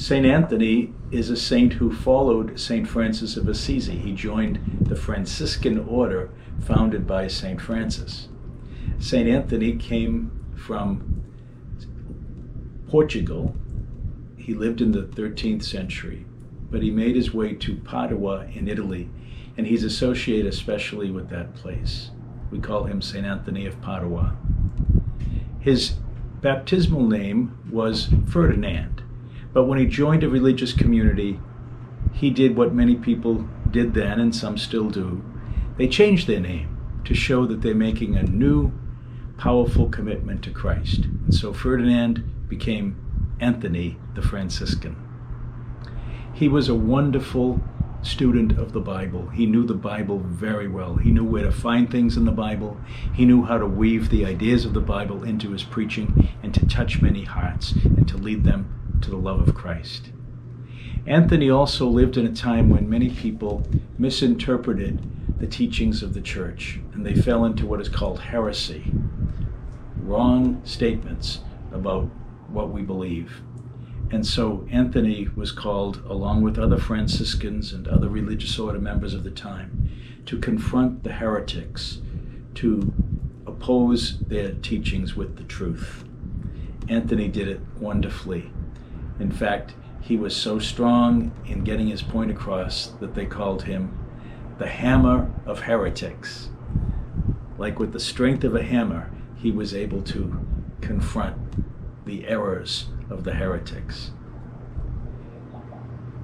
St. Anthony is a saint who followed St. Francis of Assisi. He joined the Franciscan order founded by St. Francis. St. Anthony came from Portugal. He lived in the 13th century, but he made his way to Padua in Italy, and he's associated especially with that place. We call him St. Anthony of Padua. His baptismal name was Ferdinand, but when he joined a religious community, he did what many people did then, and some still do. They changed their name to show that they're making a new, powerful commitment to Christ. And so Ferdinand became Anthony the Franciscan. He was a wonderful student of the Bible. He knew the Bible very well. He knew where to find things in the Bible. He knew how to weave the ideas of the Bible into his preaching and to touch many hearts and to lead them to the love of Christ. Anthony also lived in a time when many people misinterpreted the teachings of the church, and they fell into what is called heresy, wrong statements about what we believe. And so Anthony was called, along with other Franciscans and other religious order members of the time, to confront the heretics, to oppose their teachings with the truth. Anthony did it wonderfully. In fact, he was so strong in getting his point across that they called him the hammer of heretics. Like with the strength of a hammer, he was able to confront the errors of the heretics.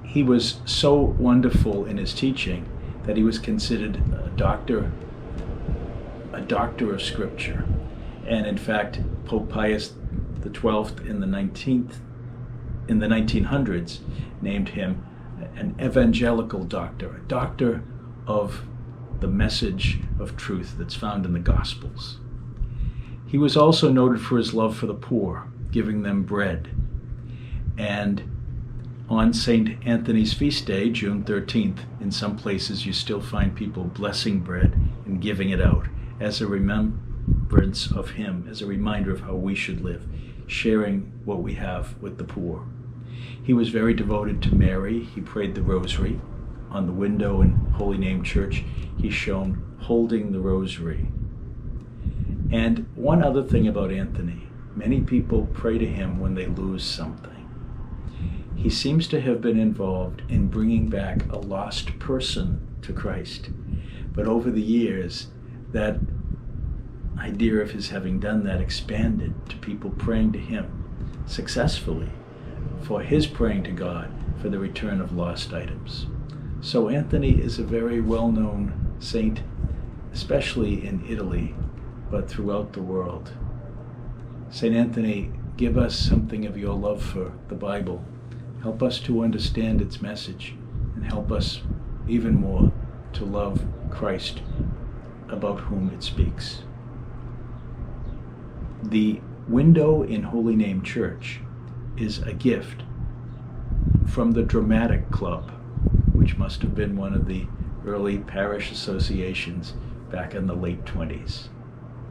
He was so wonderful in his teaching that he was considered a doctor of Scripture. And in fact, Pope Pius XII in the 1900s named him an evangelical doctor, a doctor of the message of truth that's found in the Gospels. He was also noted for his love for the poor, giving them bread. And on St. Anthony's feast day, June 13th, in some places you still find people blessing bread and giving it out as a remembrance of him, as a reminder of how we should live, sharing what we have with the poor. He was very devoted to Mary. He prayed the rosary. On the window in Holy Name Church, he's shown holding the rosary. And one other thing about Anthony, many people pray to him when they lose something. He seems to have been involved in bringing back a lost person to Christ. But over the years, that idea of his having done that expanded to people praying to him successfully for his praying to God for the return of lost items. So Anthony is a very well-known saint, especially in Italy, but throughout the world. St. Anthony, give us something of your love for the Bible. Help us to understand its message, and help us even more to love Christ, about whom it speaks. The window in Holy Name Church is a gift from the Dramatic Club, which must have been one of the early parish associations back in the late 20s.